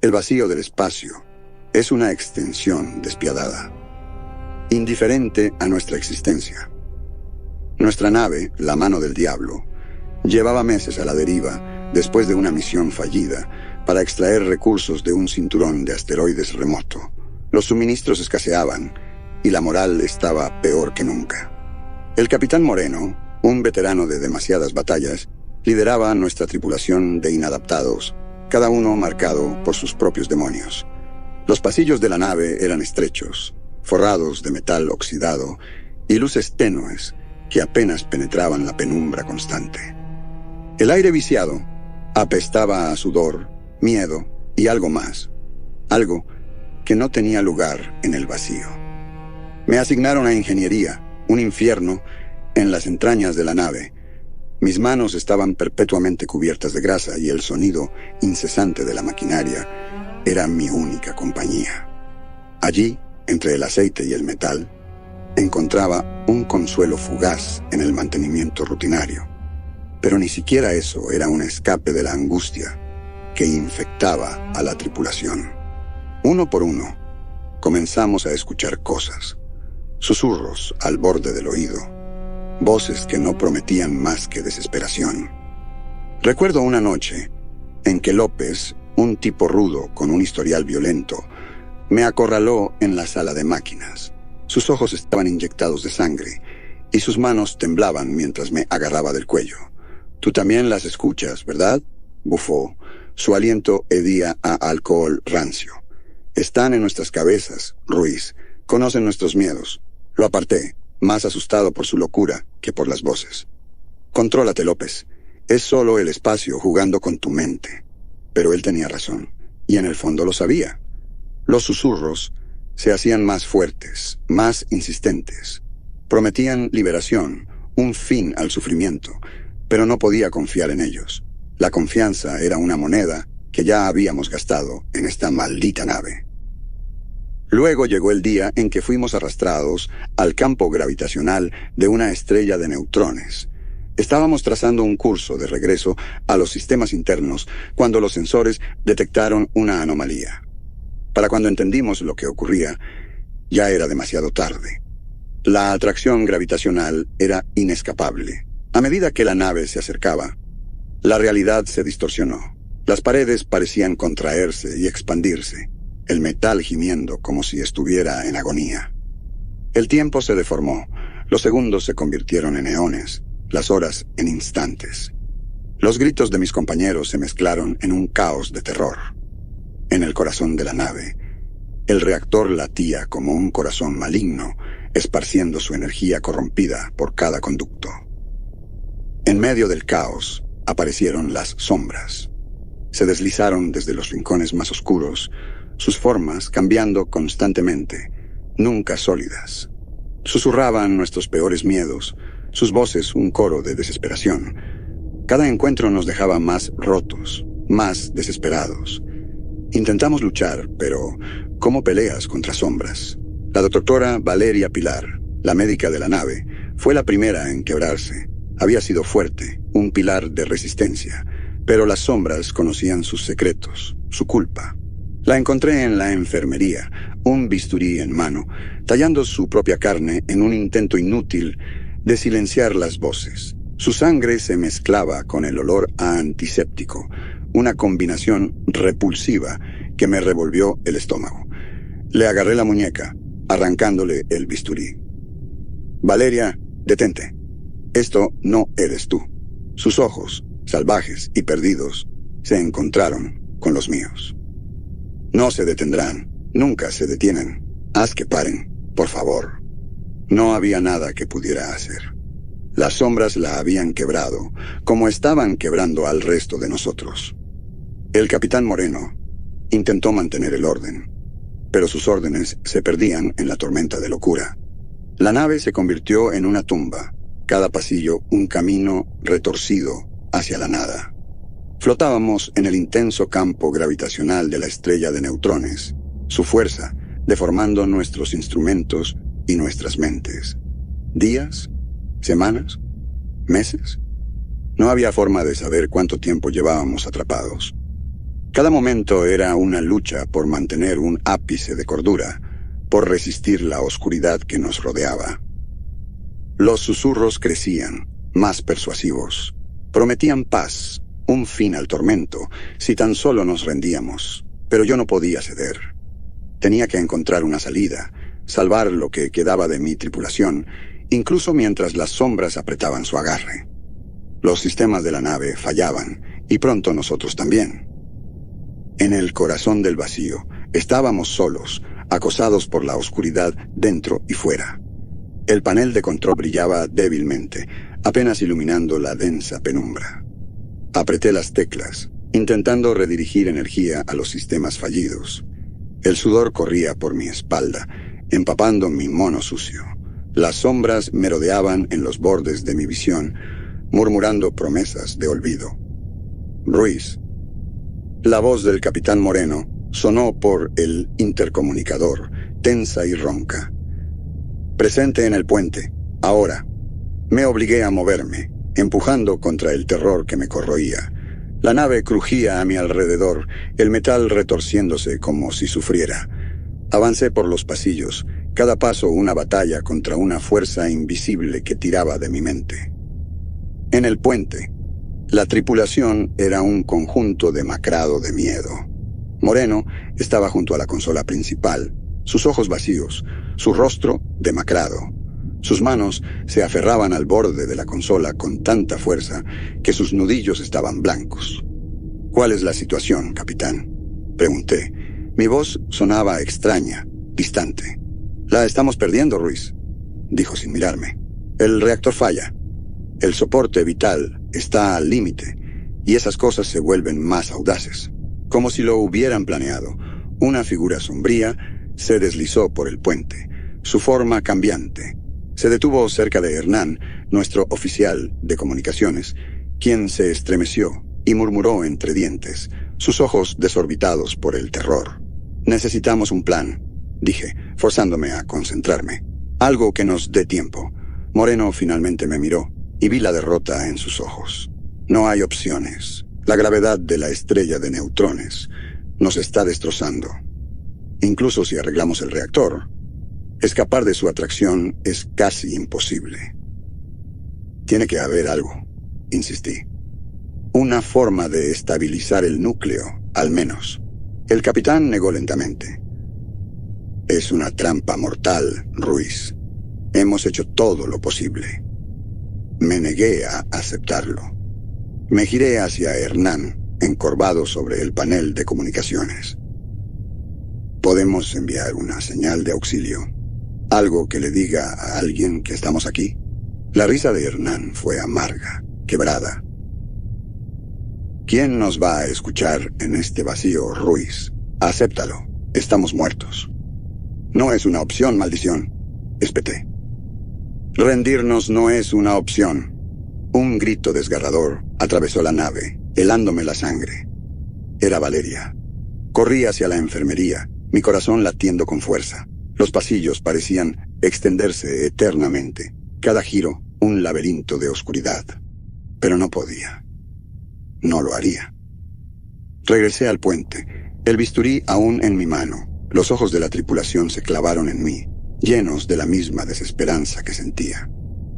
El vacío del espacio es una extensión despiadada, indiferente a nuestra existencia. Nuestra nave, la Mano del Diablo, llevaba meses a la deriva después de una misión fallida para extraer recursos de un cinturón de asteroides remoto. Los suministros escaseaban y la moral estaba peor que nunca. El capitán Moreno, un veterano de demasiadas batallas, lideraba nuestra tripulación de inadaptados, cada uno marcado por sus propios demonios. Los pasillos de la nave eran estrechos, forrados de metal oxidado y luces tenues que apenas penetraban la penumbra constante. El aire viciado apestaba a sudor, miedo y algo más, algo que no tenía lugar en el vacío. Me asignaron a ingeniería, un infierno en las entrañas de la nave. Mis manos estaban perpetuamente cubiertas de grasa y el sonido incesante de la maquinaria era mi única compañía. Allí, entre el aceite y el metal, encontraba un consuelo fugaz en el mantenimiento rutinario. Pero ni siquiera eso era un escape de la angustia que infectaba a la tripulación. Uno por uno, comenzamos a escuchar cosas, susurros al borde del oído, voces que no prometían más que desesperación. Recuerdo una noche en que López, un tipo rudo con un historial violento, me acorraló en la sala de máquinas. Sus ojos estaban inyectados de sangre y sus manos temblaban mientras me agarraba del cuello. «Tú también las escuchas, ¿verdad?», bufó. Su aliento hedía a alcohol rancio. «Están en nuestras cabezas, Ruiz. Conocen nuestros miedos». Lo aparté, más asustado por su locura que por las voces. «Contrólate, López. Es solo el espacio jugando con tu mente». Pero él tenía razón, y en el fondo lo sabía. Los susurros se hacían más fuertes, más insistentes. Prometían liberación, un fin al sufrimiento, pero no podía confiar en ellos. La confianza era una moneda que ya habíamos gastado en esta maldita nave. Luego llegó el día en que fuimos arrastrados al campo gravitacional de una estrella de neutrones. Estábamos trazando un curso de regreso a los sistemas internos cuando los sensores detectaron una anomalía. Para cuando entendimos lo que ocurría, ya era demasiado tarde. La atracción gravitacional era inescapable. A medida que la nave se acercaba, la realidad se distorsionó. Las paredes parecían contraerse y expandirse, el metal gimiendo como si estuviera en agonía. El tiempo se deformó, los segundos se convirtieron en eones, las horas en instantes. Los gritos de mis compañeros se mezclaron en un caos de terror. En el corazón de la nave, el reactor latía como un corazón maligno, esparciendo su energía corrompida por cada conducto. En medio del caos aparecieron las sombras. Se deslizaron desde los rincones más oscuros, sus formas cambiando constantemente, nunca sólidas. Susurraban nuestros peores miedos, sus voces un coro de desesperación. Cada encuentro nos dejaba más rotos, más desesperados. Intentamos luchar, pero ¿cómo peleas contra sombras? La doctora Valeria Pilar, la médica de la nave, fue la primera en quebrarse. Había sido fuerte, un pilar de resistencia, pero las sombras conocían sus secretos, su culpa. La encontré en la enfermería, un bisturí en mano, tallando su propia carne en un intento inútil de silenciar las voces. Su sangre se mezclaba con el olor a antiséptico, una combinación repulsiva que me revolvió el estómago. Le agarré la muñeca, arrancándole el bisturí. «Valeria, detente. Esto no eres tú». Sus ojos, salvajes y perdidos, se encontraron con los míos. «No se detendrán, nunca se detienen. Haz que paren, por favor». No había nada que pudiera hacer. Las sombras la habían quebrado, como estaban quebrando al resto de nosotros. El capitán Moreno intentó mantener el orden, pero sus órdenes se perdían en la tormenta de locura. La nave se convirtió en una tumba, cada pasillo un camino retorcido hacia la nada. Flotábamos en el intenso campo gravitacional de la estrella de neutrones, su fuerza deformando nuestros instrumentos y nuestras mentes. ¿Días? ¿Semanas? ¿Meses? No había forma de saber cuánto tiempo llevábamos atrapados. Cada momento era una lucha por mantener un ápice de cordura, por resistir la oscuridad que nos rodeaba. Los susurros crecían, más persuasivos. Prometían paz, un fin al tormento, si tan solo nos rendíamos. Pero yo no podía ceder. Tenía que encontrar una salida, salvar lo que quedaba de mi tripulación, incluso mientras las sombras apretaban su agarre. Los sistemas de la nave fallaban, y pronto nosotros también. En el corazón del vacío, estábamos solos, acosados por la oscuridad dentro y fuera. El panel de control brillaba débilmente, apenas iluminando la densa penumbra. Apreté las teclas, intentando redirigir energía a los sistemas fallidos. El sudor corría por mi espalda, empapando mi mono sucio. Las sombras merodeaban en los bordes de mi visión, murmurando promesas de olvido. Ruiz. La voz del capitán Moreno sonó por el intercomunicador, tensa y ronca. Presente en el puente, ahora. Me obligué a moverme, empujando contra el terror que me corroía. La nave crujía a mi alrededor, el metal retorciéndose como si sufriera. Avancé por los pasillos, cada paso una batalla contra una fuerza invisible que tiraba de mi mente. En el puente, la tripulación era un conjunto demacrado de miedo. Moreno estaba junto a la consola principal, sus ojos vacíos, su rostro demacrado. Sus manos se aferraban al borde de la consola con tanta fuerza que sus nudillos estaban blancos. ¿Cuál es la situación, capitán?, pregunté. Mi voz sonaba extraña, distante. La estamos perdiendo, Ruiz, dijo sin mirarme. El reactor falla. El soporte vital está al límite, y esas cosas se vuelven más audaces. Como si lo hubieran planeado, una figura sombría se deslizó por el puente, su forma cambiante. Se detuvo cerca de Hernán, nuestro oficial de comunicaciones, quien se estremeció y murmuró entre dientes, sus ojos desorbitados por el terror. Necesitamos un plan, dije, forzándome a concentrarme. Algo que nos dé tiempo. Moreno finalmente me miró, y vi la derrota en sus ojos. No hay opciones. La gravedad de la estrella de neutrones nos está destrozando. Incluso si arreglamos el reactor, escapar de su atracción es casi imposible. Tiene que haber algo, insistí. Una forma de estabilizar el núcleo, al menos. El capitán negó lentamente. Es una trampa mortal, Ruiz. Hemos hecho todo lo posible. Me negué a aceptarlo. Me giré hacia Hernán, encorvado sobre el panel de comunicaciones. ¿Podemos enviar una señal de auxilio? ¿Algo que le diga a alguien que estamos aquí? La risa de Hernán fue amarga, quebrada. ¿Quién nos va a escuchar en este vacío, Ruiz? Acéptalo. Estamos muertos. No es una opción, maldición, espeté. Rendirnos no es una opción. Un grito desgarrador atravesó la nave, helándome la sangre. Era Valeria. Corrí hacia la enfermería, mi corazón latiendo con fuerza. Los pasillos parecían extenderse eternamente, cada giro un laberinto de oscuridad. Pero no podía. No lo haría. Regresé al puente, el bisturí aún en mi mano. Los ojos de la tripulación se clavaron en mí, llenos de la misma desesperanza que sentía.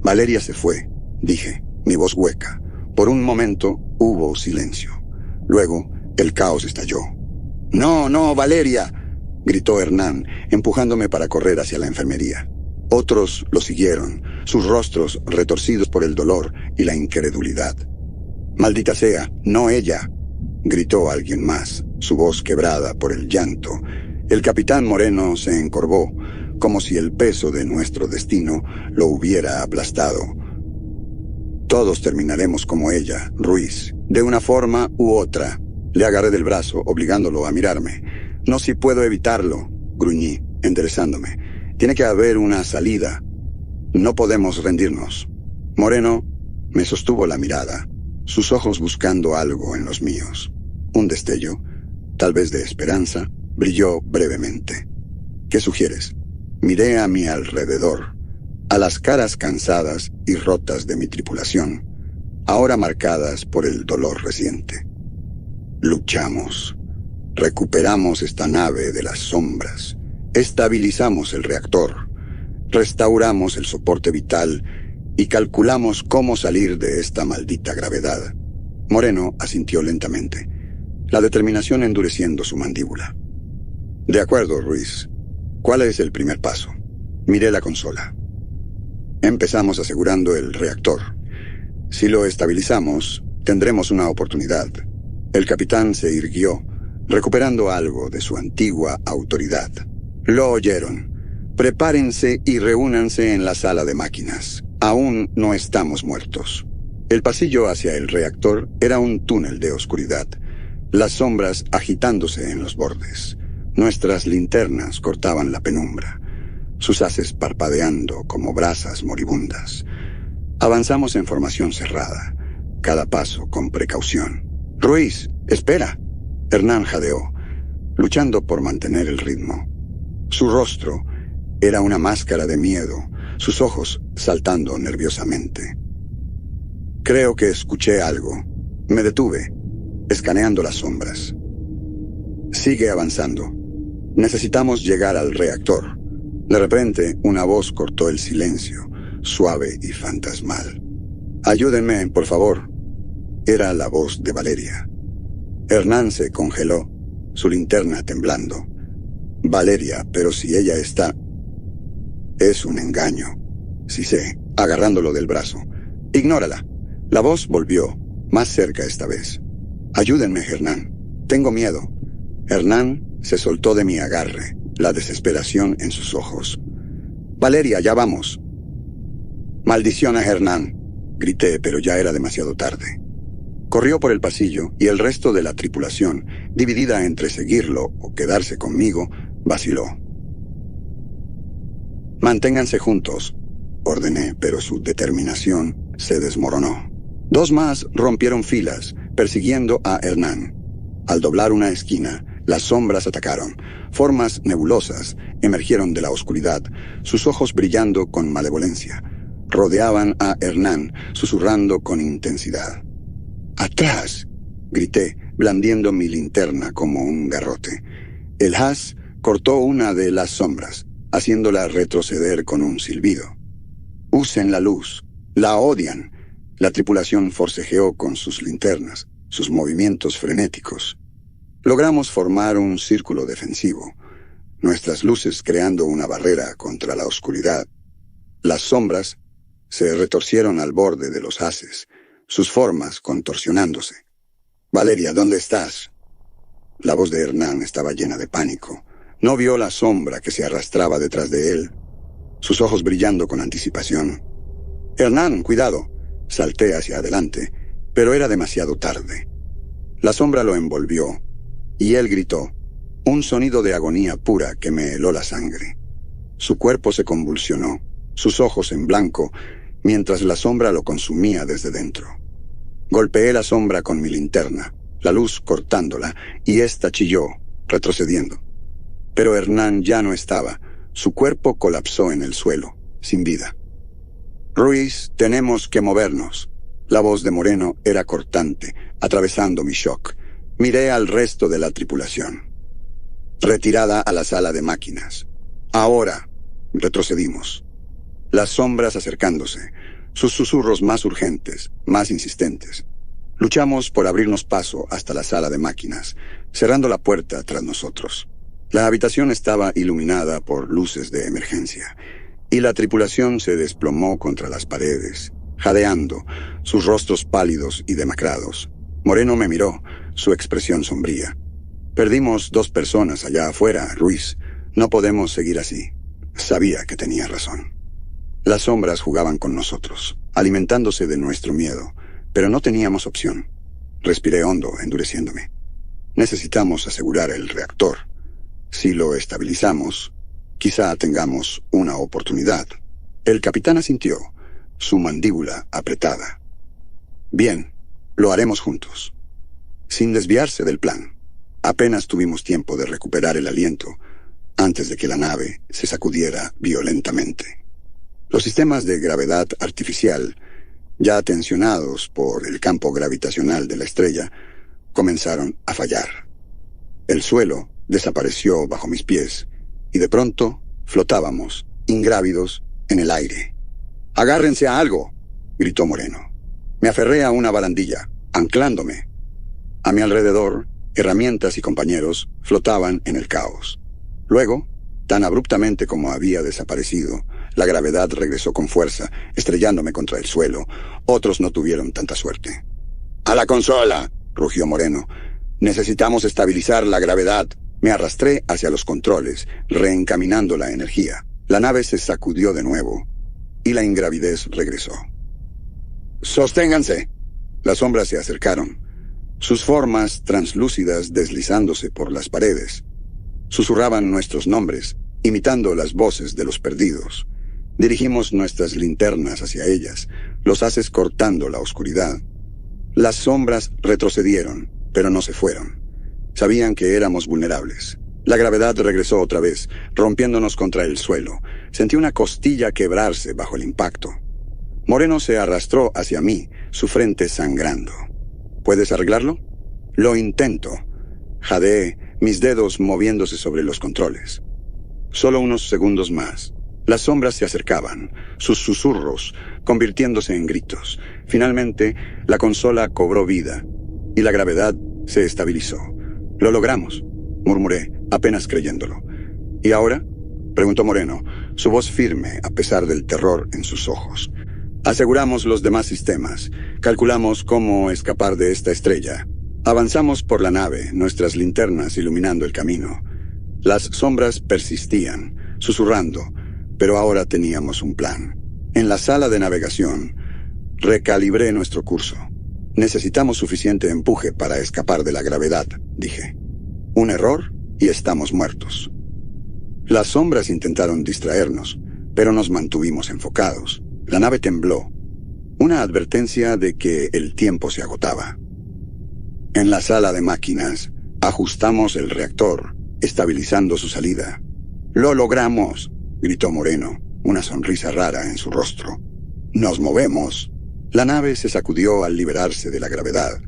Valeria se fue, dije, mi voz hueca. Por un momento hubo silencio. Luego, el caos estalló. «¡No, no, Valeria!», gritó Hernán, empujándome para correr hacia la enfermería. Otros lo siguieron, sus rostros retorcidos por el dolor y la incredulidad. «¡Maldita sea, no ella!», gritó alguien más, su voz quebrada por el llanto. El capitán Moreno se encorvó, como si el peso de nuestro destino lo hubiera aplastado. «Todos terminaremos como ella, Ruiz, de una forma u otra». Le agarré del brazo, obligándolo a mirarme. «No, si puedo evitarlo», gruñí, enderezándome. «Tiene que haber una salida. No podemos rendirnos». Moreno me sostuvo la mirada, sus ojos buscando algo en los míos. Un destello, tal vez de esperanza, brilló brevemente. «¿Qué sugieres?» Miré a mi alrededor, a las caras cansadas y rotas de mi tripulación, ahora marcadas por el dolor reciente. «Luchamos», Recuperamos esta nave de las sombras. Estabilizamos el reactor. Restauramos el soporte vital y calculamos cómo salir de esta maldita gravedad. Moreno asintió lentamente, la determinación endureciendo su mandíbula. De acuerdo, Ruiz. ¿Cuál es el primer paso? Miré la consola. Empezamos asegurando el reactor. Si lo estabilizamos, tendremos una oportunidad. El capitán se irguió, recuperando algo de su antigua autoridad. Lo oyeron. Prepárense y reúnanse en la sala de máquinas. Aún no estamos muertos. El pasillo hacia el reactor era un túnel de oscuridad, las sombras agitándose en los bordes. Nuestras linternas cortaban la penumbra, sus haces parpadeando como brasas moribundas. Avanzamos en formación cerrada, cada paso con precaución. «Ruiz, espera». Hernán jadeó, luchando por mantener el ritmo. Su rostro era una máscara de miedo, sus ojos saltando nerviosamente. Creo que escuché algo. Me detuve, escaneando las sombras. Sigue avanzando. Necesitamos llegar al reactor. De repente, una voz cortó el silencio, suave y fantasmal. «Ayúdenme, por favor». Era la voz de Valeria. Hernán se congeló, su linterna temblando. «Valeria, pero si ella está...» «Es un engaño». Sí sé, agarrándolo del brazo. «Ignórala». La voz volvió, más cerca esta vez. «Ayúdenme, Hernán. Tengo miedo». Hernán se soltó de mi agarre, la desesperación en sus ojos. «Valeria, ya vamos». «Maldición a Hernán», grité, pero ya era demasiado tarde. Corrió por el pasillo y el resto de la tripulación, dividida entre seguirlo o quedarse conmigo, vaciló. «Manténganse juntos», ordené, pero su determinación se desmoronó. Dos más rompieron filas, persiguiendo a Hernán. Al doblar una esquina, las sombras atacaron. Formas nebulosas emergieron de la oscuridad, sus ojos brillando con malevolencia. Rodeaban a Hernán, susurrando con intensidad. «¡Atrás!», grité, blandiendo mi linterna como un garrote. El haz cortó una de las sombras, haciéndola retroceder con un silbido. «Usen la luz. La odian». La tripulación forcejeó con sus linternas, sus movimientos frenéticos. Logramos formar un círculo defensivo, nuestras luces creando una barrera contra la oscuridad. Las sombras se retorcieron al borde de los haces, sus formas contorsionándose. «Valeria, ¿dónde estás?» La voz de Hernán estaba llena de pánico. No vio la sombra que se arrastraba detrás de él, sus ojos brillando con anticipación. «Hernán, cuidado». Salté hacia adelante, pero era demasiado tarde. La sombra lo envolvió, y él gritó, un sonido de agonía pura que me heló la sangre. Su cuerpo se convulsionó, sus ojos en blanco, mientras la sombra lo consumía desde dentro. Golpeé la sombra con mi linterna, la luz cortándola, y ésta chilló, retrocediendo. Pero Hernán ya no estaba, su cuerpo colapsó en el suelo, sin vida. «Ruiz, tenemos que movernos». La voz de Moreno era cortante, atravesando mi shock. Miré al resto de la tripulación. «Retirada a la sala de máquinas». «Ahora». Retrocedimos. Las sombras acercándose, sus susurros más urgentes, más insistentes. Luchamos por abrirnos paso hasta la sala de máquinas, cerrando la puerta tras nosotros. La habitación estaba iluminada por luces de emergencia, y la tripulación se desplomó contra las paredes, jadeando, sus rostros pálidos y demacrados. Moreno me miró, su expresión sombría. «Perdimos 2 personas allá afuera, Ruiz. No podemos seguir así». Sabía que tenía razón. Las sombras jugaban con nosotros, alimentándose de nuestro miedo, pero no teníamos opción. Respiré hondo, endureciéndome. Necesitamos asegurar el reactor. Si lo estabilizamos, quizá tengamos una oportunidad. El capitán asintió, su mandíbula apretada. «Bien, lo haremos juntos». Sin desviarse del plan, apenas tuvimos tiempo de recuperar el aliento antes de que la nave se sacudiera violentamente. Los sistemas de gravedad artificial, ya tensionados por el campo gravitacional de la estrella, comenzaron a fallar. El suelo desapareció bajo mis pies, y de pronto flotábamos, ingrávidos, en el aire. «¡Agárrense a algo!», gritó Moreno. Me aferré a una barandilla, anclándome. A mi alrededor, herramientas y compañeros flotaban en el caos. Luego, tan abruptamente como había desaparecido, la gravedad regresó con fuerza, estrellándome contra el suelo. Otros no tuvieron tanta suerte. «¡A la consola!», rugió Moreno. «Necesitamos estabilizar la gravedad». Me arrastré hacia los controles, reencaminando la energía. La nave se sacudió de nuevo, y la ingravidez regresó. «¡Sosténganse!». Las sombras se acercaron, sus formas translúcidas deslizándose por las paredes. Susurraban nuestros nombres, imitando las voces de los perdidos. Dirigimos nuestras linternas hacia ellas, los haces cortando la oscuridad. Las sombras retrocedieron, pero no se fueron. Sabían que éramos vulnerables. La gravedad regresó otra vez, rompiéndonos contra el suelo. Sentí una costilla quebrarse bajo el impacto. Moreno se arrastró hacia mí, su frente sangrando. «¿Puedes arreglarlo?». «Lo intento». Jadeé, mis dedos moviéndose sobre los controles. Solo unos segundos más. Las sombras se acercaban, sus susurros convirtiéndose en gritos. Finalmente, la consola cobró vida, y la gravedad se estabilizó. «Lo logramos», murmuré, apenas creyéndolo. «¿Y ahora?», preguntó Moreno, su voz firme a pesar del terror en sus ojos. «Aseguramos los demás sistemas. Calculamos cómo escapar de esta estrella. Avanzamos por la nave, nuestras linternas iluminando el camino. Las sombras persistían, susurrando, pero ahora teníamos un plan. En la sala de navegación, recalibré nuestro curso. Necesitamos suficiente empuje para escapar de la gravedad», dije. «Un error y estamos muertos». Las sombras intentaron distraernos, pero nos mantuvimos enfocados. La nave tembló, una advertencia de que el tiempo se agotaba. En la sala de máquinas, ajustamos el reactor, estabilizando su salida. «¡Lo logramos!», gritó Moreno, una sonrisa rara en su rostro. «Nos movemos». La nave se sacudió al liberarse de la gravedad.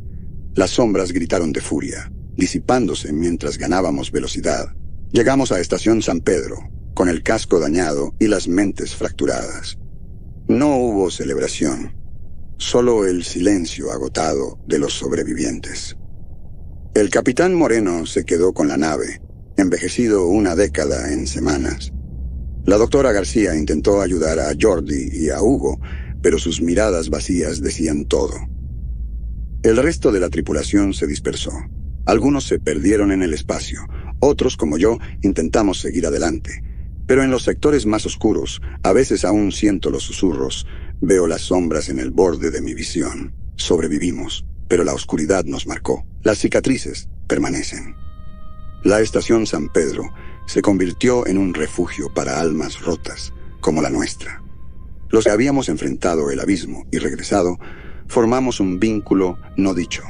Las sombras gritaron de furia, disipándose mientras ganábamos velocidad. Llegamos a Estación San Pedro, con el casco dañado y las mentes fracturadas. No hubo celebración, solo el silencio agotado de los sobrevivientes. El capitán Moreno se quedó con la nave, envejecido una década en semanas. La doctora García intentó ayudar a Jordi y a Hugo, pero sus miradas vacías decían todo. El resto de la tripulación se dispersó. Algunos se perdieron en el espacio, otros, como yo, intentamos seguir adelante. Pero en los sectores más oscuros, a veces aún siento los susurros, veo las sombras en el borde de mi visión. Sobrevivimos, pero la oscuridad nos marcó. Las cicatrices permanecen. La Estación San Pedro se convirtió en un refugio para almas rotas, como la nuestra. Los que habíamos enfrentado el abismo y regresado, formamos un vínculo no dicho.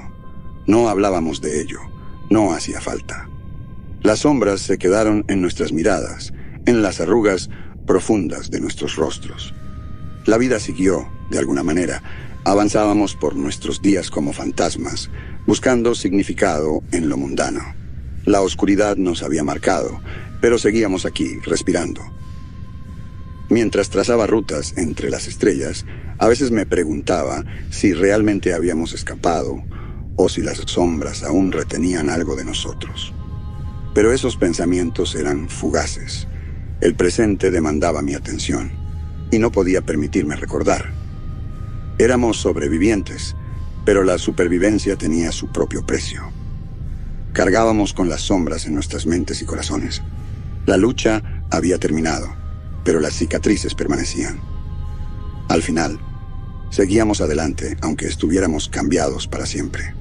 No hablábamos de ello, no hacía falta. Las sombras se quedaron en nuestras miradas, en las arrugas profundas de nuestros rostros. La vida siguió, de alguna manera. Avanzábamos por nuestros días como fantasmas, buscando significado en lo mundano. La oscuridad nos había marcado, pero seguíamos aquí, respirando. Mientras trazaba rutas entre las estrellas, a veces me preguntaba si realmente habíamos escapado o si las sombras aún retenían algo de nosotros. Pero esos pensamientos eran fugaces. El presente demandaba mi atención y no podía permitirme recordar. Éramos sobrevivientes, pero la supervivencia tenía su propio precio. Cargábamos con las sombras en nuestras mentes y corazones. La lucha había terminado, pero las cicatrices permanecían. Al final, seguíamos adelante, aunque estuviéramos cambiados para siempre.